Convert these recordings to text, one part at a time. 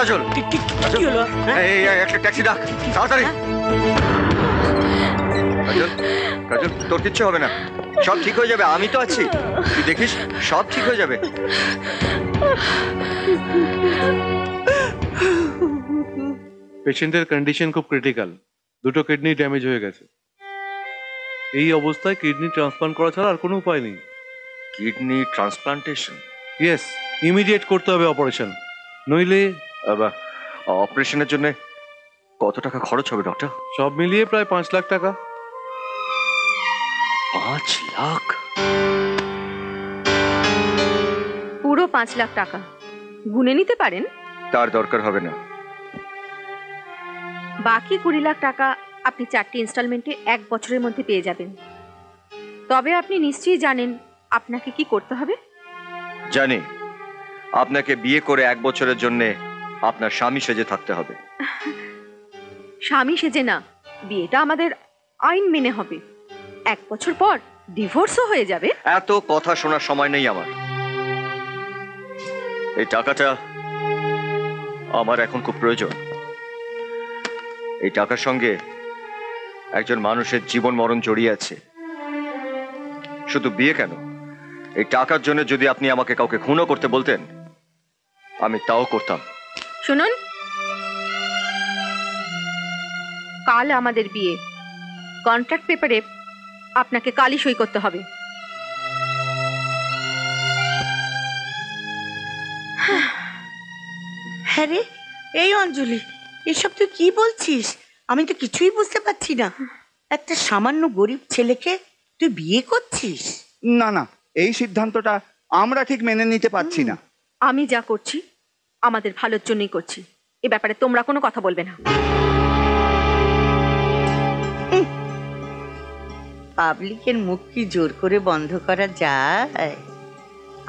কাজল, কি হলো? একটা ট্যাক্সি ডাক তাড়াতাড়ি। কাজল, কাজল, তোর কিচ্ছু হবে না, সব ঠিক হয়ে যাবে, আমি তো আছি, তুই দেখিস সব ঠিক হয়ে যাবে। পেশেন্টের কন্ডিশন খুব ক্রিটিক্যাল, দুটো কিডনি ড্যামেজ হয়ে গেছে। এই অবস্থায় কিডনি ট্রান্সপ্লান্ট করা ছাড়া আর কোনো উপায় নেই। Kidney transplantation? ইয়েস, ইমিডিয়েট করতে হবে অপারেশন, নইলে অপারেশনের জন্য কত টাকা খরচ হবে ডক্টর? সব মিলিয়ে প্রায় 5 লাখ টাকা। 5 লাখ? পুরো 5 লাখ টাকা গুনে নিতে পারেন। তার দরকার হবে না। বাকি 20 লাখ টাকা আপনি 4টি ইনস্টলমেন্টে 1 বছরের মধ্যে পেয়ে যাবেন। তবে আপনি নিশ্চয়ই জানেন আপনাকে কি করতে হবে। জানি, আপনাকে বিয়ে করে 1 বছরের জন্য আপনার স্বামী সেজে থাকতে হবে। স্বামী সেজে না, বিয়েটা আমাদের আইন মেনে হবে। 1 বছর পর ডিভোর্সও হয়ে যাবে। এত কথা শোনার সময় নেই আমার। এই টাকাটা আমার এখন খুব প্রয়োজন। এই টাকার সঙ্গে একজন মানুষের জীবন মরণ জড়িয়ে আছে। শুধু বিয়ে কেন, এই টাকার জন্য যদি আপনি আমাকে কাউকে খুনও করতে বলতেন আমি তাও করতাম। শুনুন, কাল আমাদের বিয়ে, কন্ট্রাক্ট পেপারে আপনাকে কালই সই করতে হবে। হ্যাঁ রে, এই অঞ্জলি, এসব তুই কি বলছিস? আমি তো কিছুই বুঝতে পারছি না। একটা সামান্য গরিব ছেলেকে তুই বিয়ে করছিস? না না, এই সিদ্ধান্তটা আমরা ঠিক মেনে নিতে পারছি না। আমি যা করছি আমাদের ভালোর জন্যই করছি, এ ব্যাপারে তোমরা কোনো কথা বলবে না। পাবলিকের মুখ কি জোর করে বন্ধ করা যায়?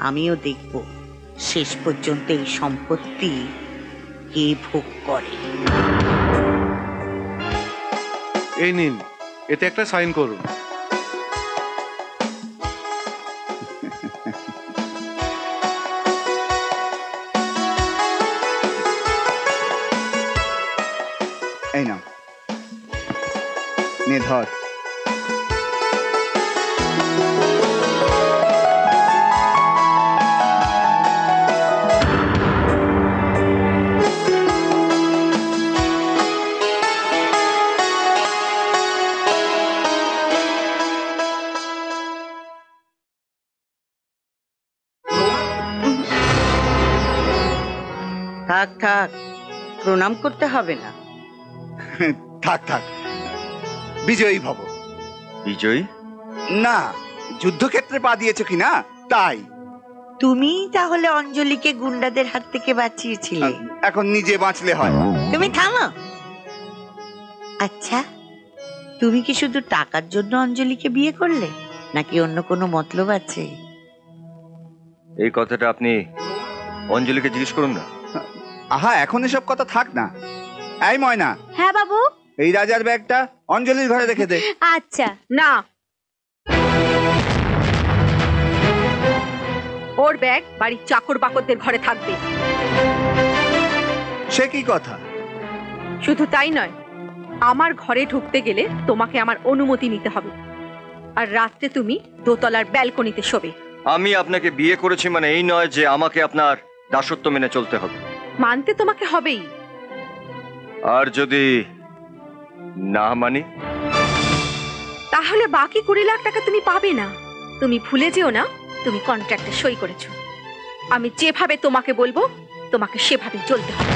আমিও দেখব শেষ পর্যন্ত এই সম্পত্তি কে ভোগ করে। এই নিন, এতে একটা সাইন করুন। এই না, নে ধর। থাক থাক, প্রণাম করতে হবে না। থাক থাক, বিজয়ী ভব। বিজয়ী? না, যুদ্ধক্ষেত্রে পা দিয়েছো কিনা তাই। তুমি তাহলে অঞ্জলিকে গুন্ডাদের হাত থেকে বাঁচিয়েছিলে। এখন নিজে বাঁচলে হয়। তুমি থামো। আচ্ছা, তুমি কি শুধু টাকার জন্য অঞ্জলিকে বিয়ে করলে, নাকি অন্য কোনো মতলব আছে? এই কথাটা আপনি অঞ্জলিকে জিজ্ঞেস করুন না। আহা, এখন এসব কথা থাক না। এই ময়না, হ্যাঁ বাবু। এই রাজার ব্যাগটা অঞ্জলির ঘরে রেখে দে। আচ্ছা। না, ওর ব্যাগ বাড়ির চাকর বাকরদের ঘরে থাকবে। সে কি কথা? শুধু তাই নয়, আমার ঘরে ঢুকতে গেলে তোমাকে আমার অনুমতি নিতে হবে, আর রাত্রে তুমি দোতলার ব্যালকনিতে শোবে। আমি আপনাকে বিয়ে করেছি মানে এই নয় যে আমাকে আপনার দাসত্ব মেনে চলতে হবে। মানতে তোমাকে হবেই। আর যদি না মানি? তাহলে বাকি 20 লাখ টাকা তুমি পাবে না। তুমি ভুলে যেও না তুমি কন্ট্রাক্টে সই করেছো। আমি যেভাবে তোমাকে বলবো তোমাকে সেভাবে চলতে হবে।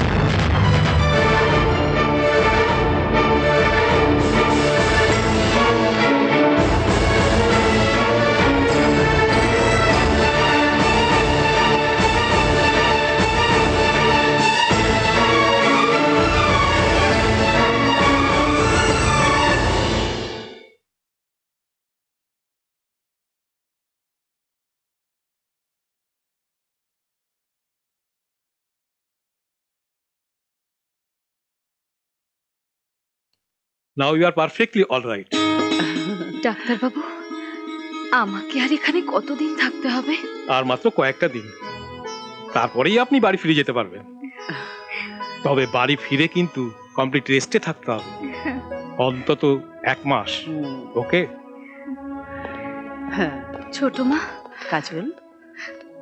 Now you are perfectly all right. ডাক্তারবাবু, আমাকে আর এখানে কতদিন থাকতে হবে? আর মাত্র কয়েকটা দিন, তারপরেই আপনি বাড়ি ফিরে যেতে পারবেন। তবে বাড়ি ফিরে কিন্তু কমপ্লিট রেস্টে থাকতে হবে, অন্তত 1 মাস। ওকে? হ্যাঁ ছোট মা, কাজল,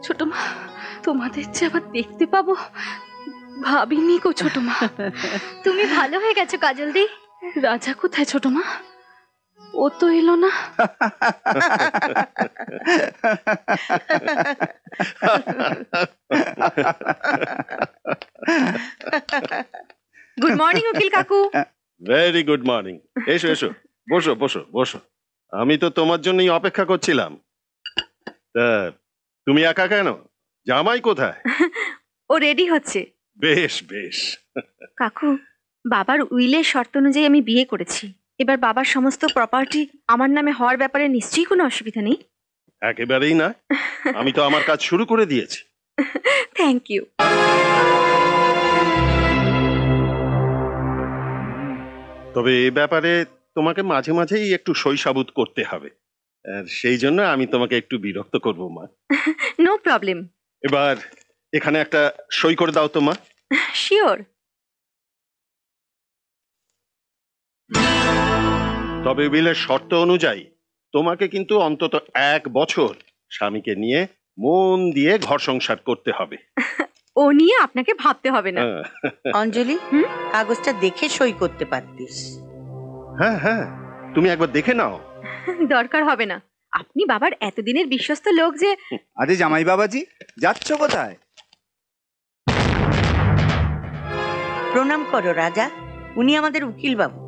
ছোট মা, তোমাদের যে আবার দেখতে পাবো ভাবিনি গো ছোট মা। তুমি ভালো হয়ে গেছো কাজল দি। রাজা কোথায় ছোট মা? ও তো এলো না। গুড মর্নিং উকিল কাকু। Very good morning. এসো এসো, বসো বসো বসো। আমি তো তোমার জন্যই অপেক্ষা করছিলাম। তা তুমি একা কেন? জামাই কোথায়? ও রেডি হচ্ছে। বেশ বেশ। কাকু, বাবার উইলের শর্ত অনুযায়ী আমি বিয়ে করেছি। এবার বাবার সমস্ত প্রপার্টি আমার নামে হওয়ার ব্যাপারে নিশ্চয়ই কোনো অসুবিধা নেই। একেবারেই না, আমি তো আমার কাজ শুরু করে দিয়েছি। Thank you. তবে এ ব্যাপারে তোমাকে মাঝে মাঝেই একটু সইসাবুত করতে হবে, আর সেই জন্য আমি তোমাকে একটু বিরক্ত করব মা। No problem. এবার এখানে একটা সই করে দাও তো মা। শিওর। তবে উইলের শর্ত অনুযায়ী তোমাকে কিন্তু অন্তত 1 বছর স্বামীকে নিয়ে মন দিয়ে ঘর সংসার করতে হবে। ও নিয়ে আপনাকে ভাবতে হবে না। হ্যাঁ অঞ্জলি, কাগজটা দেখে সই করতে পারতিস। হ্যাঁ হ্যাঁ, তুমি একবার দেখে নাও। দরকার হবে না। আপনি বাবার এতদিনের বিশ্বস্ত লোক যে। আরে জামাই বাবাজি, যাচ্ছ কোথায়? প্রণাম করো রাজা, উনি আমাদের উকিল বাবু।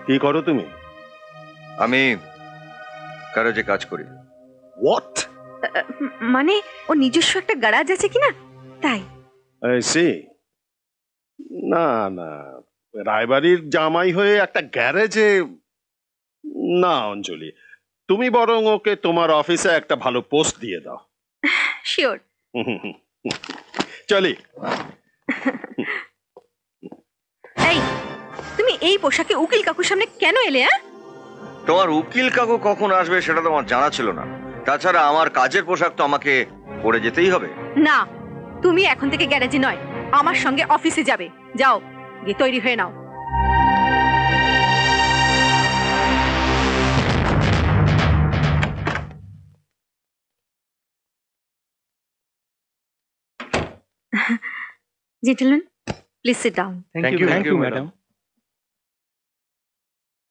কি করো তুমি? আমি গ্যারেজে কাজ করি। হোয়াট? মানে ও নিজস্ব একটা গ্যারাজ আছে কিনা তাই। সে না না, রায়বাড়ির জামাই হয়ে একটা গ্যারেজে না অঞ্জলি, তুমি বরং ওকে তোমার অফিসে একটা ভালো পোস্ট দিয়ে দাও। শিওর। চলি। এই, তুমি এই পোশাকে উকিল কাকুর সামনে কেন এলে? তোমার উকিল কাকু কখন আসবে সেটা তো আমার জানা ছিল না। তাছাড়া আমার কাজের পোশাক তো আমাকে পরে যেতেই হবে। না, তুমি এখন থেকে গ্যারেজে নয়, আমার সঙ্গে অফিসে যাবে। যাও, গিয়ে তৈরি হয়ে নাও। Gentleman, please sit down. Thank you madam.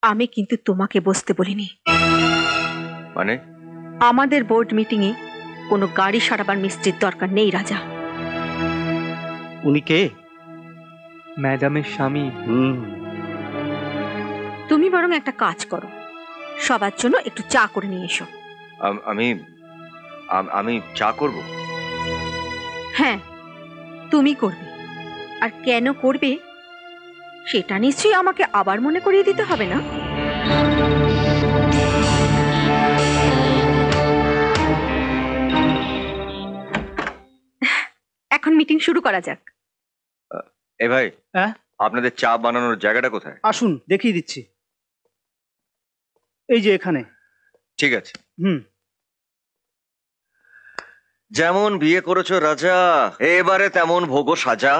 আমি কিন্তু তোমাকে বসতে বলিনি। মানে? আমাদের বোর্ড মিটিং এ কোনো গাড়ি সারাবার মিস্ত্রির দরকার নেই রাজা। উনি কে? ম্যাডামের স্বামী। তুমি বরং একটা কাজ করো, সবার জন্য একটু চা করে নিয়ে এসো। আমি আমি চা করব? হ্যাঁ, তুমি করবে। আর কেন করবে সেটা নিশ্চয়ই আমাকে আবার মনে করিয়ে দিতে হবে না। এখন মিটিং শুরু করা যাক। এ ভাই, হ্যাঁ? আপনাদের চা বানানোর জায়গাটা কোথায়? আসুন দেখিয়ে দিচ্ছি, এই যে এখানে। ঠিক আছে। হুম। যেমন বিয়ে করেছো রাজা, এবারে তেমন ভোগও সাজা।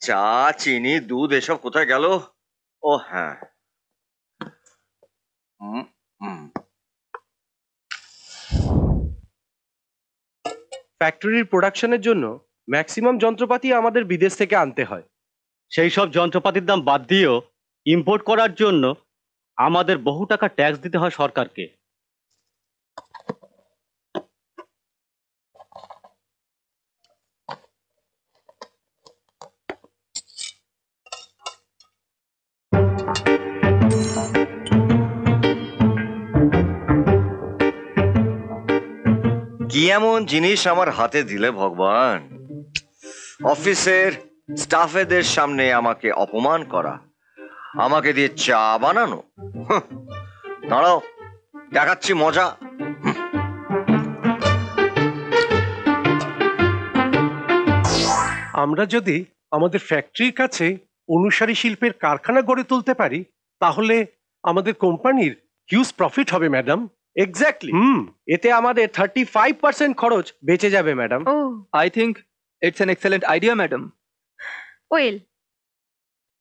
চা, চিনি, দুধ এসব কোথায় গেল? ও হ্যাঁ, ফ্যাক্টরির প্রোডাকশনের জন্য ম্যাক্সিমাম যন্ত্রপাতি আমাদের বিদেশ থেকে আনতে হয়। সেই সব যন্ত্রপাতির দাম বাদ দিয়েও ইম্পোর্ট করার জন্য আমাদের বহু টাকা ট্যাক্স দিতে হয় সরকারকে। কি এমন জিনিস আমার হাতে দিলে ভগবান? অফিসের স্টাফেদের সামনে আমাকে অপমান করা, আমাকে দিয়ে চা বানানো। দাঁড়াও, দেখাচ্ছি মজা। আমরা যদি আমাদের ফ্যাক্টরির কাছে অনুসারী শিল্পের কারখানা গড়ে তুলতে পারি তাহলে আমাদের কোম্পানির হিউজ প্রফিট হবে ম্যাডাম। এক্স্যাক্টলি। এতে আমাদের 35% খরচ বেঁচে যাবে madam. Oh, I think it's an excellent idea madam. Well,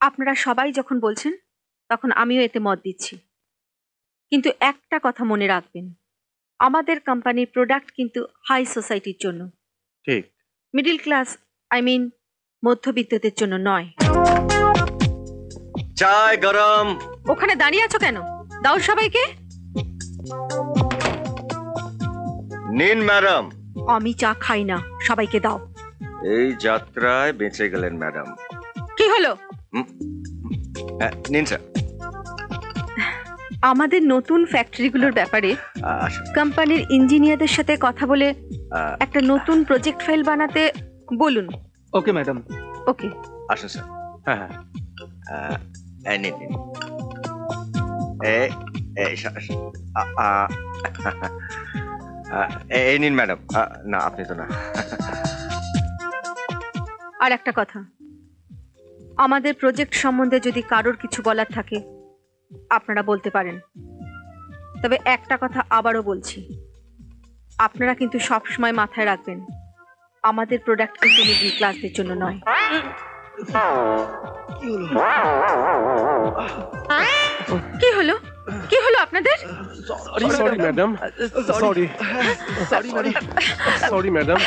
আপনারা সবাই যখন বলছেন তখন আমিও এতে মত দিচ্ছি, কিন্তু একটা কথা মনে রাখবেন, আমাদের কোম্পানির প্রোডাক্ট কিন্তু হাই সোসাইটির জন্য, ঠিক। মিডল ক্লাস মধ্যবিত্তদের জন্য নয়। চায় গরম। ওখানে দাঁড়িয়ে আছো কেন? দাও সবাইকে। নিন ম্যাডাম। আমি চা খাই না, সবাইকে দাও। এই যাত্রায় বেঁচে গেলেন ম্যাডাম। কি হলো? নিন স্যার। আমাদের নতুন ফ্যাক্টরিগুলোর ব্যাপারে আসুন। কোম্পানির ইঞ্জিনিয়ারদের সাথে কথা বলে একটা নতুন প্রজেক্ট ফাইল বানাতে বলুন। Okay madam. ওকে, আসুন স্যার। হ্যাঁ হ্যাঁ, নিন নিন। এই নিন ম্যাডাম। না, আপনি তো না। আর একটা কথা, আমাদের প্রজেক্ট সম্বন্ধে যদি কারোর কিছু বলার থাকে আপনারা বলতে পারেন, তবে একটা কথা আবারও বলছি, আপনারা কিন্তু সব সময় মাথায় রাখবেন, আমাদের প্রোডাক্ট কিন্তু মিডল ক্লাসদের জন্য নয়। কি হলো? কি হলো আপনাদের? Sorry madam, sorry sorry madam.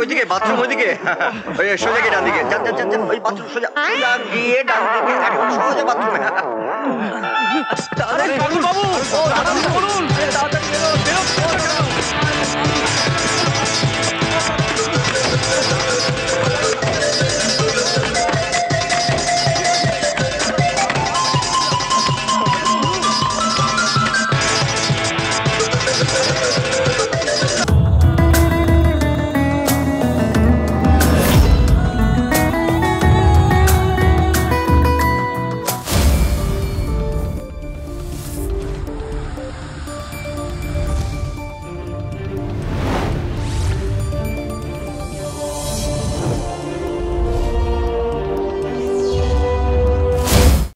ওইদিকে বাথরুম, ওইদিকে ওই সোজা গিয়ে ডান দিকে যান যান যান যান, ওই বাথরুম সোজা সোজা গিয়ে ডান দিকে, একদম সহজে বাথরুমে। বাবু, তাড়াতাড়ি করুন,